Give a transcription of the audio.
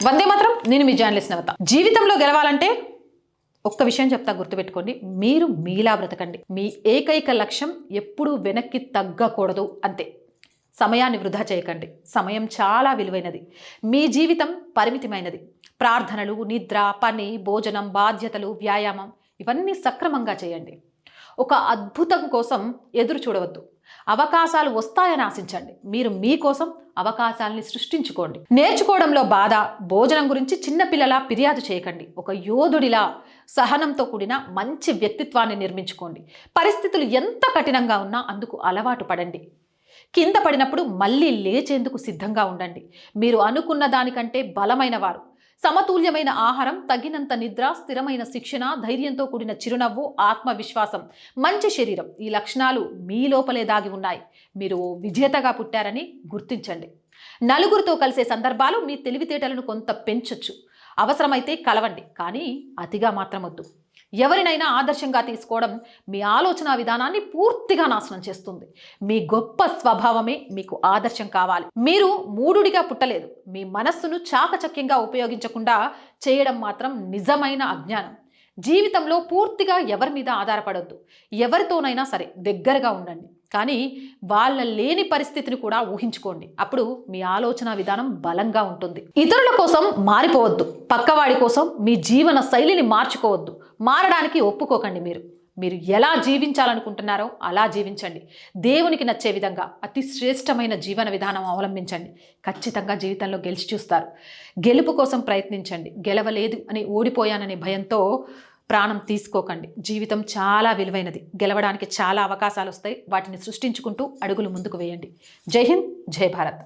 వందే మాత్రం. నేను మీ జర్నలిస్ట్ నవత. జీవితంలో గెలవాలంటే ఒక్క విషయం చెప్తా, గుర్తుపెట్టుకోండి. మీరు మీలా బ్రతకండి. మీ ఏకైక లక్ష్యం ఎప్పుడూ వెనక్కి తగ్గకూడదు, అంతే. సమయాన్ని వృధా చేయకండి. సమయం చాలా విలువైనది. మీ జీవితం పరిమితమైనది. ప్రార్థనలు, నిద్ర, పని, భోజనం, బాధ్యతలు, వ్యాయామం ఇవన్నీ సక్రమంగా చేయండి. ఒక అద్భుతం కోసం ఎదురు చూడవద్దు. అవకాశాలు వస్తాయని ఆశించండి. మీరు మీకోసం అవకాశాలని సృష్టించుకోండి. నేర్చుకోవడంలో బాధ, భోజనం గురించి చిన్నపిల్లలా ఫిర్యాదు చేయకండి. ఒక యోధుడిలా సహనంతో కూడిన మంచి వ్యక్తిత్వాన్ని నిర్మించుకోండి. పరిస్థితులు ఎంత కఠినంగా ఉన్నా అందుకు అలవాటు పడండి. కింద పడినప్పుడు మళ్ళీ లేచేందుకు సిద్ధంగా ఉండండి. మీరు అనుకున్న దానికంటే బలమైన వారు. సమతుల్యమైన ఆహారం, తగినంత నిద్ర, స్థిరమైన శిక్షణ, ధైర్యంతో కూడిన చిరునవ్వు, ఆత్మవిశ్వాసం, మంచి శరీరం, ఈ లక్షణాలు మీ లోపలే దాగి ఉన్నాయి. మీరు విజేతగా పుట్టారని గుర్తించండి. నలుగురితో కలిసే సందర్భాలు మీ తెలివితేటలను కొంత పెంచొచ్చు. అవసరమైతే కలవండి, కానీ అతిగా మాత్రం వద్దు. ఎవరినైనా ఆదర్శంగా తీసుకోవడం మీ ఆలోచన విధానాన్ని పూర్తిగా నాశనం చేస్తుంది. మీ గొప్ప స్వభావమే మీకు ఆదర్శం కావాలి. మీరు మూఢుడిగా పుట్టలేదు. మీ మనస్సును చాకచక్యంగా ఉపయోగించకుండా చేయడం మాత్రం నిజమైన అజ్ఞానం. జీవితంలో పూర్తిగా ఎవరి మీద ఆధారపడొద్దు. ఎవరితోనైనా సరే దగ్గరగా ఉండండి, కానీ వాళ్ళ లేని పరిస్థితిని కూడా ఊహించుకోండి. అప్పుడు మీ ఆలోచన విధానం బలంగా ఉంటుంది. ఇతరుల కోసం మారిపోవద్దు. పక్కవాడి కోసం మీ జీవన శైలిని మార్చుకోవద్దు. మారడానికి ఒప్పుకోకండి. మీరు ఎలా జీవించాలనుకుంటున్నారో అలా జీవించండి. దేవునికి నచ్చే విధంగా అతి శ్రేష్టమైన జీవన విధానం అవలంబించండి. ఖచ్చితంగా జీవితంలో గెలిచి చూస్తారు. గెలుపు కోసం ప్రయత్నించండి. గెలవలేదు అని, ఓడిపోయాననే భయంతో ప్రాణం తీసుకోకండి. జీవితం చాలా విలువైనది. గెలవడానికి చాలా అవకాశాలు వస్తాయి. వాటిని సృష్టించుకుంటూ అడుగులు ముందుకు వేయండి. జై హింద్, జై భారత్.